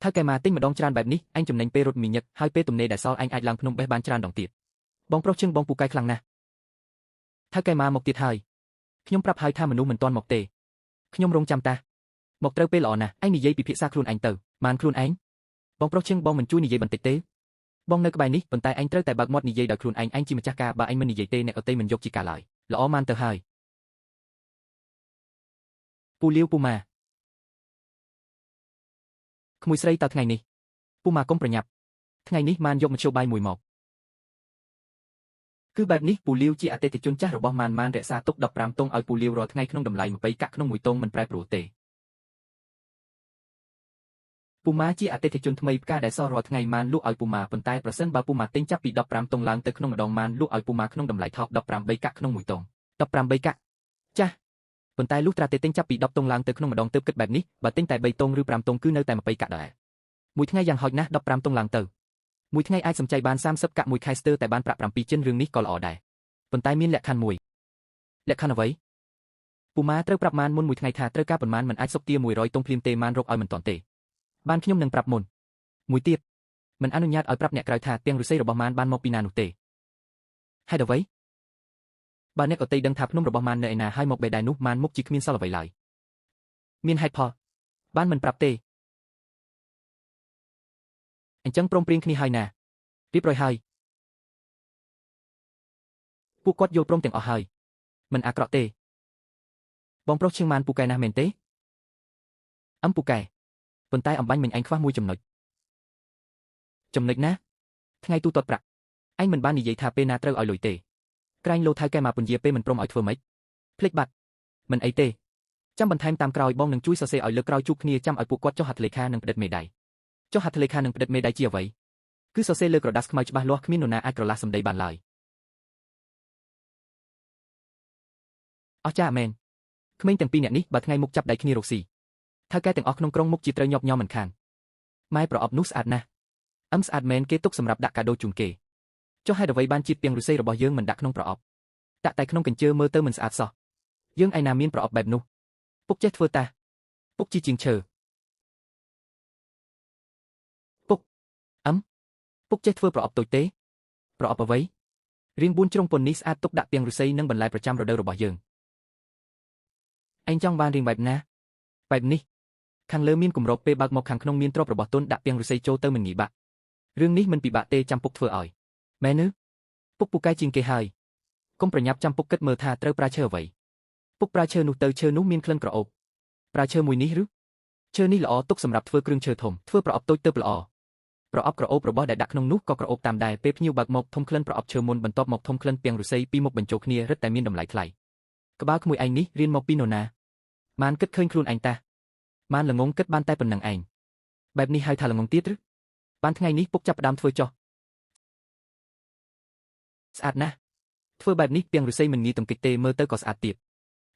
ถ้าแกมาติ้งมาดองจานแบบนี้anhចំណេញពេលរត់មីញឹកហើយពេលទំនេរដែលសល់anhអាចឡើងភ្នំបេះបានច្រើនដងទៀតបងប្រុសជឹងបងពូកែខ្លាំងណាស់ถ้าแกมาមកទៀតហើយខ្ញុំប្រាប់ហើយថាមនុស្សមិនទាន់មកទេខ្ញុំរងចាំតាមកត្រូវពេលល្អណាស់anhនិយាយពិភាក្សាខ្លួនឯងទៅបានខ្លួនឯងបងប្រុសជឹងបងមិនជួយនិយាយបន្តិចទេបងនៅក្បែរនេះប៉ុន្តែanhត្រូវតែបើកមាត់និយាយដោយខ្លួនឯងanhជាម្ចាស់ការបើanhមិននិយាយទេអ្នកដទៃមិនយកជាការឡើយល្អម៉ានទៅហើយពូលាវពូម៉ាក្មួយស្រីតើថ្ងៃនេះពូម៉ាកុំប្រញាប់ថ្ងៃនេះម៉ានយកមធ្យោបាយមួយមកគឺបែបនេះពូលាវជាអតិថិជនចាស់របស់ម៉ានរក្សាទុក15ទង់ឲ្យពូលាវរាល់ថ្ងៃក្នុងតម្លៃ20កាក់ក្នុងមួយទង់មិនប្រែប្រួលទេពូម៉ាជាអតិថិជនថ្មីផ្កាដែលសល់រាល់ថ្ងៃម៉ានលក់ឲ្យពូម៉ាប៉ុន្តែប្រសិនបើពូម៉ាទិញចាប់ពី15ទង់ឡើងទៅក្នុងម្ដងម៉ានលក់ឲ្យពូម៉ាក្នុងតម្លៃថោក18កាក់ក្នុងមួយទង់18កាក់ចាស់ប៉ុន្តែលុះត្រាតែទិញចាប់ពី10ទង់ឡើងទៅក្នុងម្ដងទើបគិតបែបនេះបើទិញតែ3ទង់ឬ5ទង់គឺនៅតែ20កាក់ដែរមួយថ្ងៃយ៉ាងហោចណាស់15ទង់ឡើងទៅមួយថ្ងៃអាចសំចៃបាន30កាក់មួយខែស្ទើរតែបានប្រាក់7ចិនរឿងនេះក៏ល្អដែរប៉ុន្តែមានលក្ខខណ្ឌមួយលក្ខខណ្ឌអ្វីពូម៉ាត្រូវប្រាប់ម៉ានមុនមួយថ្ងៃថាត្រូវការប៉ុន្មានមិនអាចសុកទា100ទង់ភ្លាមទេម៉ានរកឲ្យមិនទាន់ទេបានខ្ញុំនឹងប្រាប់មុនមួយទៀតមិនអនុញ្ញាតឲ្យប្រាប់អ្នកក្រៅថាទាំងឫស្សីរបស់ម៉ានបានមកពីណានោះទេហេតុអ្វីបើអ្នកអតីដឹងថាភ្នំរបស់ម៉ាននៅឯណាហើយមកបេដែរនោះម៉ានមុខជាគ្មានសល់អ្វីឡើយមានហេតុផលបានមិនប្រាប់ទេអញ្ចឹងព្រមព្រៀងគ្នាហើយណារៀបរយហើយពួកគាត់យល់ព្រមទាំងអស់ហើយមិនអាក្រក់ទេបងប្រុសឈៀងម៉ានពូកែណាស់មែនទេពូកែប៉ុន្តែអំបញ្ញមិញឯងខ្វះមួយចំណុចណាថ្ងៃទូទាត់ប្រាក់ឯងមិនបាននិយាយថាពេលណាត្រូវឲ្យលុយទេក្រែងលោថៅកែមកពន្យាពេលមិនព្រមឲ្យធ្វើម៉េចភ្លេចបាត់មិនអីទេចាំបន្ថែមតាមក្រោយបងនឹងជួយសរសេរឲ្យលើកក្រោយជួបគ្នាចាំឲ្យពួកគាត់ចុះហត្ថលេខានិងផ្តិតមេដៃចុះហត្ថលេខានិងផ្តិតមេដៃជាអ្វីគឺសរសេរលើក្រដាសខ្មៅច្បាស់លាស់គ្មាននរណាអាចក្រឡាស់សម្ដីបានឡើយអស់ចាមែនក្មេងទាំងពីរនាក់នេះបើថ្ងៃមុខចាប់ដៃគ្នារកស៊ីថៅកែទាំងអស់ក្នុងក្រុងមុខជាត្រូវញាប់ញ័រមិនខានម៉ែប្រអប់នោះស្អាតណាស់ស្អាតមែនគេទុកសម្រាប់ដាក់កាដូជូនគេចុះហេតុអ្វីបានជាតិពាងឫស្សីរបស់យើងមិនដាក់ក្នុងប្រអប់ដាក់តែក្នុងកញ្ជើមើលទៅមិនស្អាតសោះយើងឯណាមានប្រអប់បែបនោះពុកចេះធ្វើតាពុកជាជាងឈើពុកពុកចេះធ្វើប្រអប់តូចទេប្រអប់អ្វីរៀង4ជ្រុងប៉ុននេះស្អាតទុកដាក់ពាងឫស្សីនិងបន្លែប្រចាំរដូវរបស់យើងឯងចង់បានរៀងបែបណាបែបនេះខាងលើមានគម្របពេលបើកមកខាងក្នុងមានទ្រពរបស់ទុនដាក់ពាងឫស្សីចូលទៅមិនងាយបាក់រឿងនេះមិនពិបាកទេចាំពុកធ្វើឲ្យមែនទេពុកពូកែជាងគេហើយកុំប្រញាប់ចាំពុកគិតមើលថាត្រូវប្រើឈើអ្វីពុកប្រើឈើនោះទៅឈើនោះមានក្លិនក្រអូបប្រើឈើមួយនេះឬឈើនេះល្អទុកសម្រាប់ធ្វើគ្រឿងឈើធំធ្វើប្រអប់តូចទៅល្អប្រអប់ក្រអូបរបស់ដែលដាក់ក្នុងនោះក៏ក្រអូបតាមដែរពេលភ្ញៀវបើកមកធំក្លិនប្រអប់ឈើមុនបន្ទាប់មកធំក្លិនពាងឫស្សីពីរមុខបញ្ចូលគ្នារឹតតែមានតម្លៃថ្លៃក្បាលក្មួយឯងនេះរៀនមកពីនរណាម៉ានគិតឃើញខ្លួនឯងតាម៉ានល្ងងគិតបានតែប៉ុណ្្នឹងឯងបែបនេះហៅថាល្ងងទៀតឬបានថ្ងៃនេះពុកចាប់ផ្ដើមធ្វើចុះស្អាតណាស់ធ្វើបែបនេះពាងឫស្សីមិនងាយទង្គិចទេមើលទៅក៏ស្អាតទៀត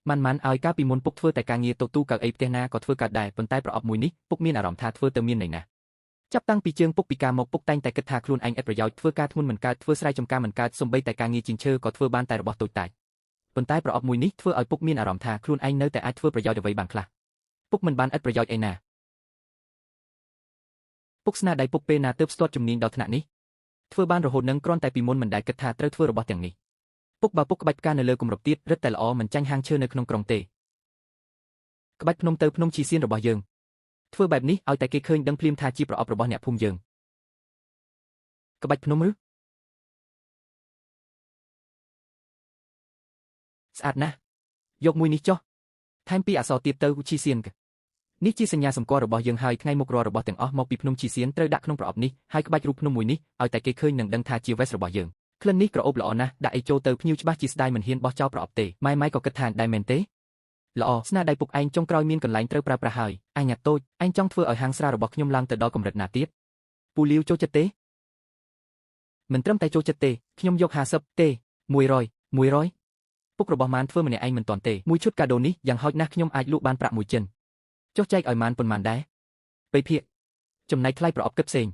ម៉ានឲ្យកាលពីមុនពុកធ្វើតែការងារតូទូកៅអីផ្ទះណាក៏ធ្វើកើតដែរប៉ុន្តែប្រអប់មួយនេះពុកមានអារម្មណ៍ថាធ្វើទៅមានន័យណាស់ចាប់តាំងពីជើងពុកពីការមកពុកតែងតែគិតថាខ្លួនឯងឥតប្រយោជន៍ធ្វើការធ្ងន់មិនកើតធ្វើស្រែចម្ការមិនកើតសូម្បីតែការងារជាងឈើក៏ធ្វើបានតែរបស់តូចតាចប៉ុន្តែប្រអប់មួយនេះធ្វើឲ្យពុកមានអារម្មណ៍ថាខ្លួនឯងនៅតែអាចធ្វើប្រយោជន៍អ្វីបានខ្លះពុកមិនបានឥតប្រយោជន៍អីណាពុកស្នាដៃពុកពេលណាទើបស្ទាត់ជំនាញដល់ថ្នាក់នេះធ្វើបានរហូតនឹងគ្រាន់តែពីមុនមិនដែលគិតថាត្រូវធ្វើរបស់ទាំងនេះពុកបើពុកក្បាច់ផ្កានៅលើគម្របទៀតរឹតតែល្អមិនចាញ់ហាងឈើនៅក្នុងក្រុងទេក្បាច់ភ្នំទៅភ្នំឈីសៀនរបស់យើងធ្វើបែបនេះឲ្យតែគេឃើញដឹងភ្លាមថាជាប្រអប់របស់អ្នកភូមិយើងក្បាច់ភ្នំឬស្អាតណាស់យកមួយនេះចុះថែមពីអក្សរទៀតទៅឈីសៀននេះជាសញ្ញាសម្គាល់របស់យើងហើយថ្ងៃមុខរាល់របស់ទាំងអស់មកពីភ្នំឈីសៀនត្រូវដាក់ក្នុងប្រអប់នេះហើយក្បាច់រូបភ្នំមួយនេះឲ្យតែគេឃើញនឹងដឹងថាជាវេសរបស់យើងក្លិននេះក្រអូបល្អណាស់ដាក់អីចូលទៅភ្ញៀវច្បាស់ជាស្ដាយមិនហ៊ានបោះចោលប្រអប់ទេម៉ែក៏គិតថាដែរមែនទេល្អស្នាដៃពុកឯងចុងក្រោយមានកន្លែងត្រូវប្រើប្រាស់ហើយអញអាតូចឯងចង់ធ្វើឲ្យហាងស្រារបស់ខ្ញុំឡើងទៅដល់កម្រិតណាទៀតពូលាវចូលចិត្តទេមិនត្រឹមតែចូលចិត្តទេខ្ញុំយក50ទេ100ពុករបស់ម៉ានធ្វើម្នាក់ឯងមិនទាន់ទេមួយឈុតកាដូនេះយ៉ាងហោចណាស់ខ្ញុំអាចលក់បានប្រាក់1ចិនចុះចែកឲ្យម៉ានប៉ុន្មានដែរ3ភាគចំណែកថ្លៃប្រអប់គិតផ្សេង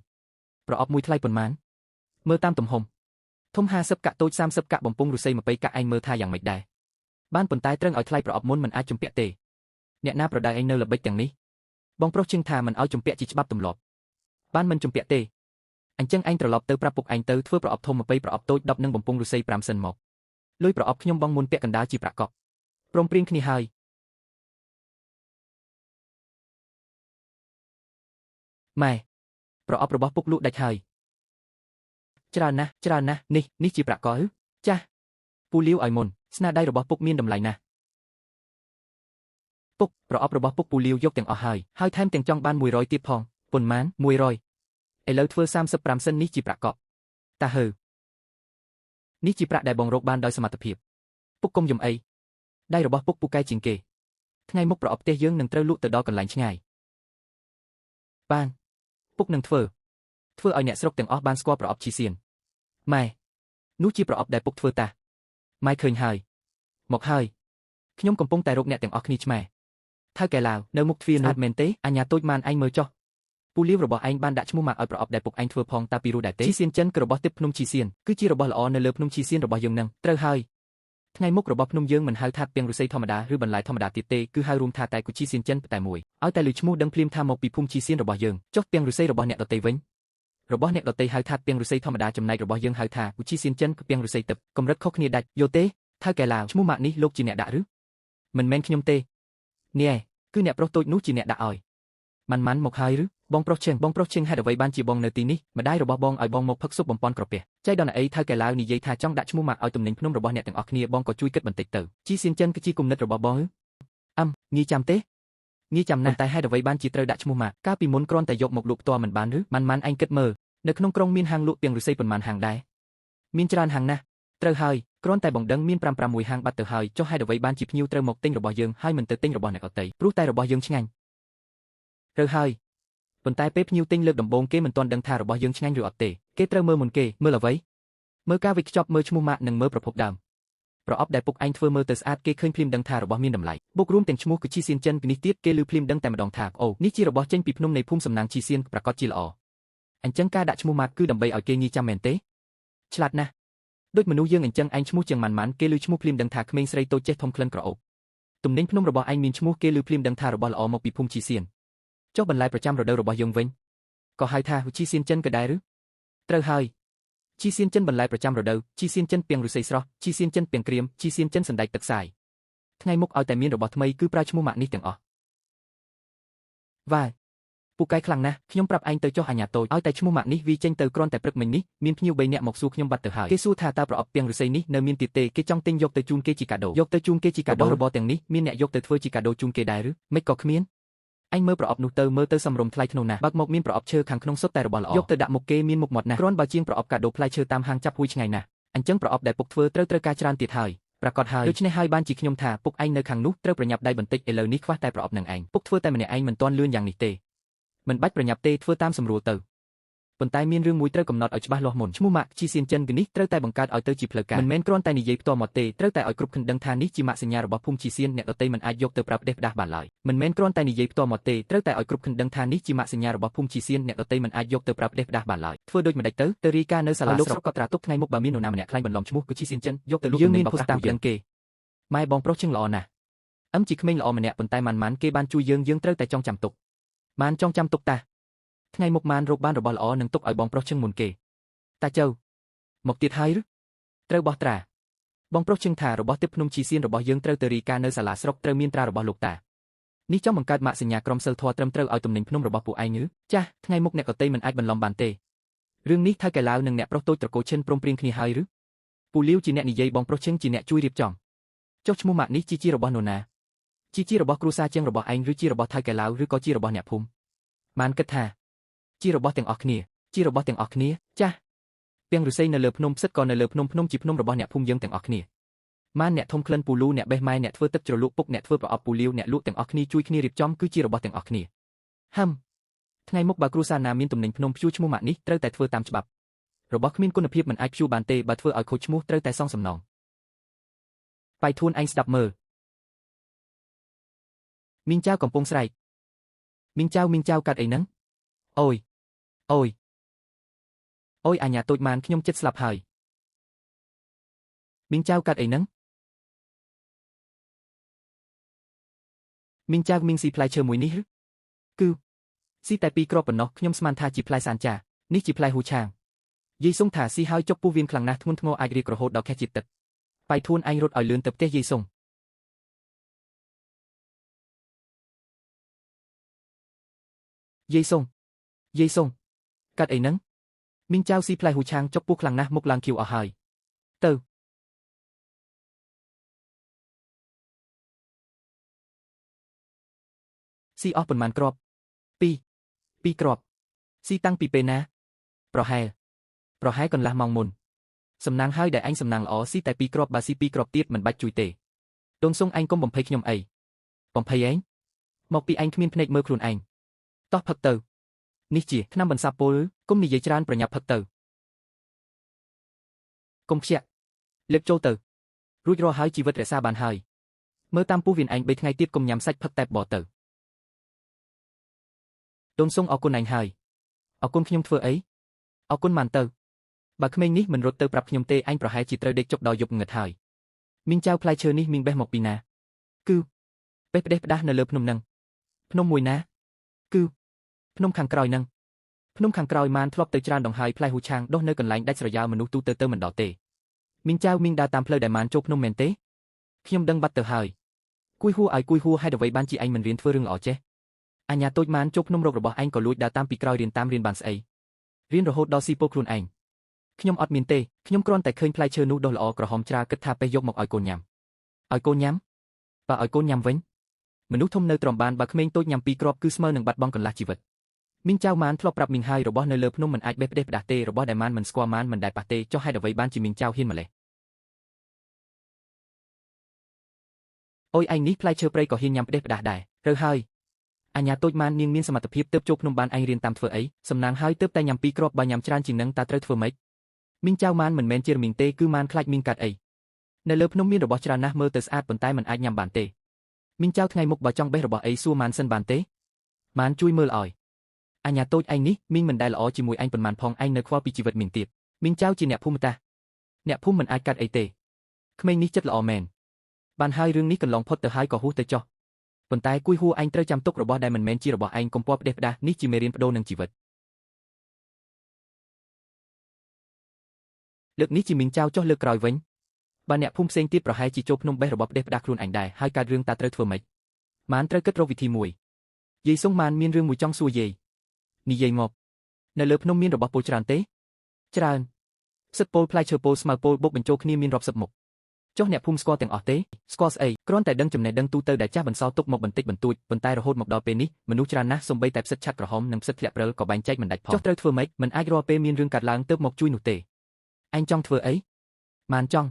ប្រអប់មួយថ្លៃប៉ុន្មានមើលតាមទំហំធំ50កាក់តូច30កាក់បំពង់ឫស្សី20កាក់ឯងមើលថាយ៉ាងម៉េចដែរបានប៉ុន្តែត្រឹងឲ្យថ្លៃប្រអប់មុនមិនអាចជំពាក់ទេអ្នកណាប្រដៅឯងនៅល្បិចទាំងនេះបងប្រុសជឹងថាមិនឲ្យជំពាក់ជាច្បាប់ទម្លាប់ បានមិនជំពាក់ទេអញ្ចឹងឯងត្រឡប់ទៅប្រាប់ពុកឯងទៅធ្វើប្រអប់ធំ20ប្រអប់តូច10និងបំពង់ឫស្សី5សិនមកលុយប្រអប់ខ្ញុំបងមុនពាក់កណ្ដាលជាប្រាក់កក់ព្រមព្រៀងគ្នាហើយម៉ែប្រអប់របស់ពុកលក់ដាច់ហើយច្រើនណាស់នេះជាប្រាក់កក់ចាស់ពូលាវឲ្យមុនស្នាដៃរបស់ពុកមានតម្លៃណាស់ពុកប្រអប់របស់ពុកពូលាវយកទាំងអស់ហើយថែមទាំងចង់បាន100ទៀតផងប៉ុន្មាន100ឥឡូវធ្វើ35សិននេះជាប្រាក់កក់តាហើនេះជាប្រាក់ដែលបងរកបានដោយសមត្ថភាពពុកកុំយំអីដៃរបស់ពុកពូកែជាងគេថ្ងៃមុខប្រអប់ផ្ទះយើងនឹងត្រូវលក់ទៅដល់កន្លែងឆ្ងាយបានពុកនឹងធ្វើឲ្យអ្នកស្រុកទាំងអស់បានស្គាល់ប្រអប់ឈីសៀនម៉ែនោះជាប្រអប់ដែលពុកធ្វើតាម៉ែឃើញហើយមកហើយខ្ញុំកំពុងតែរកអ្នកទាំងអស់គ្នាឆ្មែថៅកែឡាវនៅមុខទ្វារនោះមែនទេអញ្ញាតូចម៉ានឯងមើលចុះពូលាវរបស់ឯងបានដាក់ឈ្មោះមកឲ្យប្រអប់ដែលពុកឯងធ្វើផងតាពីរោះដែរទេឈីសៀនចិនគឺរបស់ទិព្វភ្នំឈីសៀនគឺជារបស់ល្អនៅលើភ្នំឈីសៀនរបស់យើងនឹងត្រូវហើយថ្ងៃមុខរបស់ភ្នំយើងមិនហៅថាពាងឫស្សីធម្មតាឬបន្លែធម្មតាទៀតទេគឺហៅរួមថាតែគូឈីសៀនចិនតែមួយឲ្យតែលើឈ្មោះដឹងភ្លាមថាមកពីភូមិឈីសៀនរបស់យើងចុះពាងឫស្សីរបស់អ្នកដទៃវិញរបស់អ្នកដទៃហៅថាពាងឫស្សីធម្មតាចំណែករបស់យើងហៅថាគូឈីសៀនចិនគឺពាងឫស្សីទឹកកម្រិតខុសគ្នាដាច់យល់ទេថៅកែឡាវឈ្មោះម៉ាក់នេះលោកជាអ្នកដាក់ឬមិនមែនខ្ញុំទេនេះគឺអ្នកប្រុសតូចនោះជាអ្នកដាក់ឲ្យម៉ាន់មកហើយឬបងប្រុសឈិងហេតុអ្វីបានជាបងនៅទីនេះម្ដាយរបស់បងឲ្យបងមកផឹកស៊ុបបំពន់ក្រពះចៃដន្យអីថៅកែឡាវនិយាយថាចង់ដាក់ឈ្មោះម៉ាក់ឲ្យទំនិញភ្នំរបស់អ្នកទាំងអស់គ្នាបងក៏ជួយគិតបន្តិចទៅជីសៀនចិនគឺជាគំនិតរបស់បងងាយចាំទេងាយចាំណាស់តែហេតុអ្វីបានជាត្រូវដាក់ឈ្មោះម៉ាក់កាលពីមុនគ្រាន់តែយកមកលក់ផ្ទាល់មិនបានឬម៉ាន់ឯងគិតមើលនៅក្នុងក្រុងមានហាងលក់ពាងឫស្សីប៉ុន្មានហាងដែរមានច្រើនហាងណាស់ត្រូវហើយគ្រាន់តែបងដឹងមាន5-6ហាងបាត់ទៅហើយចុះហេតុអ្វីបានជាភ្ញៀវត្រូវមកទិញរបស់យើងហើយមិនទៅទិញរបស់អ្នកដទៃព្រោះតែរបស់យើងឆ្ងាញ់ត្រូវហើយប៉ុន្តែពេលភ្ញៀវទិញលើកដំបូងគេមិនទាន់ដឹងថារបស់យើងឆ្ងាញ់ឬអត់ទេគេត្រូវមើលមុនគេមើលអ្វីមើលការវិចខ្ចប់មើលឈ្មោះម៉ាកនិងមើលប្រភពដើមប្រអប់ដែលពុកឯងធ្វើមើលទៅស្អាតគេឃើញភ្លាមដឹងថារបស់មានតម្លៃបុករួមទាំងឈ្មោះគឺឈីសៀនចិនពីនេះទៀតគេឮភ្លាមដឹងតែម្ដងថាអូនេះជារបស់ចេញពីភ្នំនៃភូមិសំណាងឈីសៀនប្រកាសជាល្អអញ្ចឹងការដាក់ឈ្មោះម៉ាកគឺដើម្បីឲ្យគេងាយចាំមែនទេឆ្លាតណាស់ដូចមនុស្សយើងអញ្ចឹងឯងឈ្មោះជាងម៉ាន់គេឮឈ្មោះភ្លាមដឹងថាក្មេងស្រីតូចចេះធំក្លិនក្រអូបទំនិញភ្នំរបស់ឯងមានឈ្មោះគេឮភ្លាមដឹងថារបស់ល្អមកពីភូមិឈីសៀនចុះបន្លែប្រចាំរដូវរបស់យើងវិញក៏ហៅថាឈីសៀនចិនក៏ដែរឬត្រូវហើយឈីសៀនចិនបន្លែប្រចាំរដូវឈីសៀនចិនពាងឫស្សីស្រស់ឈីសៀនចិនពាងក្រៀមឈីសៀនចិនសណ្ដែកទឹកសាយថ្ងៃមុខឲ្យតែមានរបស់ថ្មីគឺប្រើឈ្មោះម៉ាក់នេះទាំងអស់វ៉ាពូកែខ្លាំងណាស់ខ្ញុំប្រាប់ឯងទៅចុះអញ្ញាតូចឲ្យតែឈ្មោះម៉ាក់នេះវាចេញទៅគ្រាន់តែព្រឹកមិញនេះមានភ្ញៀវ3នាក់មកសួរខ្ញុំបាត់ទៅហើយគេសួរថាតើប្រអប់ពាងឫស្សីនេះនៅមានទៀតទេគេចង់ទិញយកទៅជូនគេជាកាដូរបស់ទាំងនេះមានអ្នកយកទៅធ្វើជាកាដូជូនគេដែរឬមិនក៏គ្មានអញមើលប្រអប់នោះទៅមើលទៅសំរុំថ្លៃធ្នូណាស់បើកមកមានប្រអប់ឈើខាងក្នុងសុទ្ធតែរបស់ល្អយកទៅដាក់មុខគេមានមុខមាត់ណាស់គ្រាន់បើជាងប្រអប់កាដូផ្លែឈើតាមហាងចាប់ហួយឆ្ងាយណាស់អញ្ចឹងប្រអប់ដែលពុកធ្វើត្រូវការច្រើនទៀតហើយប្រកាសហើយដូច្នេះហើយបានជាខ្ញុំថាពុកឯងនៅខាងនោះត្រូវប្រញាប់ដៃបន្តិចឥឡូវនេះខ្វះតែប្រអប់នឹងឯងពុកធ្វើតែម្នាក់ឯងមិនទាន់លឿនយ៉ាងនេះទេមិនបាច់ប្រញាប់ទេធ្វើតាមសម្រួលទៅប៉ុន្តែមានរឿងមួយត្រូវកំណត់ឲ្យច្បាស់លាស់មុនឈ្មោះម៉ាក់ជីសៀនចិននេះត្រូវតែបង្កើតឲ្យទៅជាផ្លូវការមិនមែនគ្រាន់តែនិយាយផ្ទាល់មកទេត្រូវតែឲ្យគ្រប់គ្នាដឹងថានេះជាម៉ាកសញ្ញារបស់ភូមិជីសៀនអ្នកដទៃមិនអាចយកទៅប្រើផ្ដេសផ្ដាសបានឡើយមិនមែនគ្រាន់តែនិយាយផ្ទាល់មកទេត្រូវតែឲ្យគ្រប់គ្នាដឹងថានេះជាម៉ាកសញ្ញារបស់ភូមិជីសៀនអ្នកដទៃមិនអាចយកទៅប្រើផ្ដេសផ្ដាសបានឡើយធ្វើដូចម្ដេចទៅរាយការណ៍នៅសាលាស្រុកកត់ត្រាទុកថ្ងៃមុខបើមាននរណាម្នាក់ខ្លាញ់បន្លំឈ្មោះគឺជីសៀនចិនយកទៅលក់យើងមានភស្តុតាងយើងគេម៉ែបងប្រុសជឹងល្អណាស់ជាក្មេងល្អម្នាក់ប៉ុន្តែម៉ាន់គេបានជួយយើងត្រូវតែចងចាំទុកម៉ានចងចាំទុកតាថ្ងៃមុខម៉ានរកបានរបស់ល្អនឹងទុកឲ្យបងប្រុសជឹងមុនគេតាចៅមកទៀតហើយឬត្រូវបោះត្រាបងប្រុសជឹងថារបស់ទិព្វភ្នំឈីសៀនរបស់យើងត្រូវទៅរាយការណ៍នៅសាលាស្រុកត្រូវមានត្រារបស់លោកតានេះចង់បង្កើតម៉ាកសញ្ញាក្រមសីលធម៌ត្រឹមត្រូវឲ្យទំនិញភ្នំរបស់ពួកឯងឬចាស់ថ្ងៃមុខអ្នកកតីមិនអាចបន្លំបានទេរឿងនេះថៅកែឡាវនិងអ្នកប្រុសតូចត្រកូលឈិនព្រមព្រៀងគ្នាហើយឬពូលាវជាអ្នកនិយាយបងប្រុសជឹងជាអ្នកជួយរៀបចំចុះឈ្មោះម៉ាកនេះជារបស់នរណាជារបស់គ្រួសារជាងរបស់ឯងឬជារបស់ថៅកែឡាវឬក៏ជារបស់អ្នកភូមិបានគិតថាជារបស់ទាំងអស់គ្នាចាស់ពាងឫស្សីនៅលើភ្នំផ្សិតក៏នៅលើភ្នំជាភ្នំរបស់អ្នកភូមិយើងទាំងអស់គ្នាម៉ានអ្នកធំក្លិនពូលូអ្នកបេះម៉ែអ្នកធ្វើទឹកជ្រលក់ពុកអ្នកធ្វើប្រអប់ពូលាវអ្នកលក់ទាំងអស់គ្នាជួយគ្នារៀបចំគឺជារបស់ទាំងអស់គ្នាថ្ងៃមុខបើគ្រួសារណាមានទំនិញភ្នំព្យួរឈ្មោះម៉ាក់នេះត្រូវតែធ្វើតាមច្បាប់របស់គ្មានគុណភាពមិនអាចព្យួរបានទេបើធ្វើឲ្យខូចឈ្មោះត្រូវតែសងសំណងបៃធួនឯងស្ដាប់មើលមីងចៅកំពុងស្រែកមីងចៅកាត់អីហ្នឹងអូយអាញាតូចម៉ានខ្ញុំចិត្តស្លាប់ហើយមីងចៅកាត់អីហ្នឹងមីងចៅមីងស៊ីផ្លែឈើមួយនេះឬគឺ ស៊ីតែពីរគ្រាប់ប៉ុណ្ណោះខ្ញុំស្មានថាជាផ្លែសានចានេះជាផ្លែហ៊ូឆាងយាយសុងថាស៊ីហើយចុកពោះវៀនខ្លាំងណាស់ធ្ងន់ធ្ងរអាចរៀករហូតដល់ខេះជាតិទឹកបាយធួនអញរត់ឲ្យលឿនទៅផ្ទះយាយសុងយាយសុងកាត់អីហ្នឹងមីងចៅស៊ីផ្លែហ៊ូឆាងចុកពោះខ្លាំងណាស់មុខឡើងខៀវអស់ហើយទៅស៊ីអស់ប៉ុន្មានគ្រាប់ពីរគ្រាប់ស៊ីតាំងពីពេលណាប្រហែលកន្លះម៉ោងមុនសំណាងហើយដែលអញសំណាងល្អស៊ីតែពីរគ្រាប់បើស៊ីពីរគ្រាប់ទៀតមិនបាច់ជួយទេដូនសុងអញកុំបំភ័យខ្ញុំអីបំភ័យឯងមកពីអញគ្មានភ្នែកមើលខ្លួនឯងតោះផឹកទៅនេះជាថ្នាំបន្សាបពុលកុំនិយាយច្រើនប្រញាប់ផឹកទៅកុំខ្ជាក់លេបចូលទៅរួចរាល់ហើយជីវិតរក្សាបានហើយមើលតាមពោះវៀនឯង3ថ្ងៃទៀតកុំញ៉ាំសាច់ផឹកតែបបទៅដូនសុងអរគុណអញហើយអរគុណខ្ញុំធ្វើអីអរគុណបានទៅបើក្មេងនេះមិនរត់ទៅប្រាប់ខ្ញុំទេអញប្រហែលជាត្រូវដេកជប់ដល់យប់ងឹតហើយមីងចៅផ្លែឈើនេះមីងបេះមកពីណាគឺបេះផ្ដេសផ្ដាស់នៅលើភ្នំនឹងភ្នំមួយណាគឺភ្នំខាងក្រោយនឹងភ្នំខាងក្រោយម៉ានធ្លាប់ទៅច្រើនដងហើយផ្លែហ៊ូឆាងដុះនៅកន្លែងដាច់ស្រយាលមនុស្សទូទៅមិនដល់ទេមីងចៅមីងដើរតាមផ្លូវដែលម៉ានចូលភ្នំមែនទេខ្ញុំដឹងបាត់ទៅហើយគួយហួរហេតុអ្វីបានជាអញមិនរៀនធ្វើរឿងល្អចេះអញ្ញាតូចម៉ានចូលភ្នំរករបស់អញក៏លួចដើរតាមពីក្រោយរៀនបានស្អីរៀនរហូតដល់ស៊ីពោខ្លួនឯងខ្ញុំអត់មានទេខ្ញុំគ្រាន់តែឃើញផ្លែឈើនោះដុះល្អក្រហមច្រាគិតថាពេលយកមកឲ្យកូនញ៉ាំបើឲ្យកូនញ៉ាំវិញមនុស្សធំនៅទ្រាំបានបើក្មេងតូចញ៉ាំពីរគ្រាប់គឺស្មើនឹងបាត់បង់កន្លះជីវិតមីងចៅម៉ានធ្លាប់ប្រាប់មីងហើយរបស់នៅលើភ្នំមិនអាចបេះផ្ដេសផ្ដាស់ទេរបស់ដែលម៉ានមិនស្គាល់ម៉ានមិនដែលប៉ះទេចុះហេតុអ្វីបានជាមីងចៅហ៊ានម្លេះអូយឯងនេះផ្លែឈើព្រៃក៏ហ៊ានញ៉ាំផ្ដេសផ្ដាស់ដែរត្រូវហើយអញ្ញាតូចម៉ាននាងមានសមត្ថភាពទើបចូលភ្នំបានឯងរៀនតាមធ្វើអីសំណាងហើយទើបតែញ៉ាំពីរគ្រាប់បើញ៉ាំច្រើនជាងនឹងតើត្រូវធ្វើម៉េចមីងចៅម៉ានមិនមែនជារមីងទេគឺម៉ានខ្លាចមីងកាត់អីនៅលើភ្នំមានរបស់ច្រើនណាស់មើលទៅស្អាតប៉ុន្តែមិនអាចញ៉ាំបានទេមីងចៅថ្ងៃមុខបើចង់បេះរបស់អីសួរម៉ានសិនបានទេម៉ានជួយមើលឲ្យអញ្ញាតូចឯងនេះមីងមិនដែលល្អជាមួយឯងប៉ុន្មានផងឯងនៅខ្វល់ពីជីវិតមីងទៀតមីងចៅជាអ្នកភូមិតាអ្នកភូមិមិនអាចកាត់អីទេក្មេងនេះចិត្តល្អមែនបានហើយរឿងនេះកន្លងផុតទៅហើយក៏ហួសទៅចុះប៉ុន្តែគួយហួរឯងត្រូវចាំទុករបស់ដែលមិនមែនជារបស់ឯងកុំពណ៌ផ្ដេសផ្ដាស់នេះជាមេរៀនបដូរនឹងជីវិតលើកនេះជាមីងចៅចុះលើកក្រោយវិញបើអ្នកភូមិផ្សេងទៀតប្រហែលជាចូលភ្នំបេះរបស់ផ្ដេសផ្ដាស់ខ្លួនឯងដែរហើយកើតរឿងតាត្រូវធ្វើម៉េចម៉ានត្រូវគិតរកវិធីមួយយាយសុងម៉ានមានរឿងមួយចង់សួរយាយនិយាយមកនៅលើភ្នំមានរបស់ពលច្រើនទេច្រើនផ្សិតពលផ្លែឈើពលស្មៅពលបុកបញ្ចូលគ្នាមានរាប់សិបមុខចុះអ្នកភូមិស្គាល់ទាំងអស់ទេស្គាល់ស្អីគ្រាន់តែដឹងចំណេះដឹងទូទៅដែលចាស់បន្សល់ទុកមកបន្តិចបន្តួចប៉ុន្តែរហូតមកដល់ពេលនេះមនុស្សច្រើនណាស់សូម្បីតែផ្សិតឆាត់ក្រហមនិងផ្សិតធ្លាក់ព្រិលក៏បែងចែកមិនដាច់ផងចុះត្រូវធ្វើម៉េចមិនអាចរាល់ពេលមានរឿងកាត់ឡើងទៅមកជួយនោះទេឯងចង់ធ្វើអីម៉ានចង់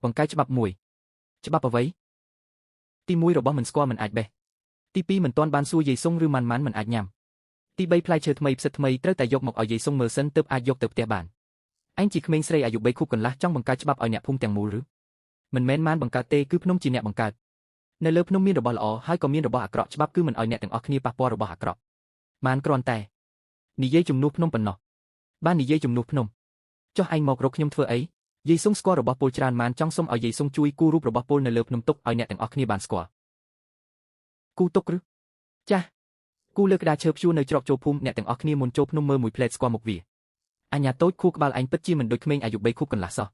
បង្កើតច្បាប់មួយច្បាប់អ្វីទី1របស់មិនស្គាល់មិនអាចបេះទី2មិនទាន់បានសួរយាយសុងឬម៉ាន់មិនអាចញ៉ាំទី3ផ្លែឈើថ្មីផ្សិតថ្មីត្រូវតែយកមកឲ្យយាយសុងមើលសិនទើបអាចយកទៅផ្ទះបានឯងជាក្មេងស្រីអាយុ3ខួបកន្លះចង់បង្កើតច្បាប់ឲ្យអ្នកភូមិទាំងមូលឬមិនមែនម៉ានបង្កើតទេគឺភ្នំជាអ្នកបង្កើតនៅលើភ្នំមានរបស់ល្អហើយក៏មានរបស់អាក្រក់ច្បាប់គឺមិនឲ្យអ្នកទាំងអស់គ្នាប៉ះពាល់របស់អាក្រក់ម៉ានគ្រាន់តែនិយាយជំនួសភ្នំប៉ុណ្ណោះបាននិយាយជំនួសភ្នំចុះឯងមករកខ្ញុំធ្វើអីយាយសុងស្គាល់របស់ពលច្រើនម៉ានចង់សុំឲ្យយាយសុងជួយគូររូបរបស់ពលនៅលើភ្នំទុកឲ្យអ្នកទាំងអស់គ្នាបានស្គាល់គូទុកឬចាស់គូលើក្តារឈើព្យួរនៅច្រកចូលភូមិអ្នកទាំងអស់គ្នាមុនចូលភ្នំមើលមួយផ្លែតស្គាល់មុខវាអញ្ញាតូចខួរក្បាលឯងពិតជាមិនដូចក្មេងអាយុ3ខួបកន្លះសោះ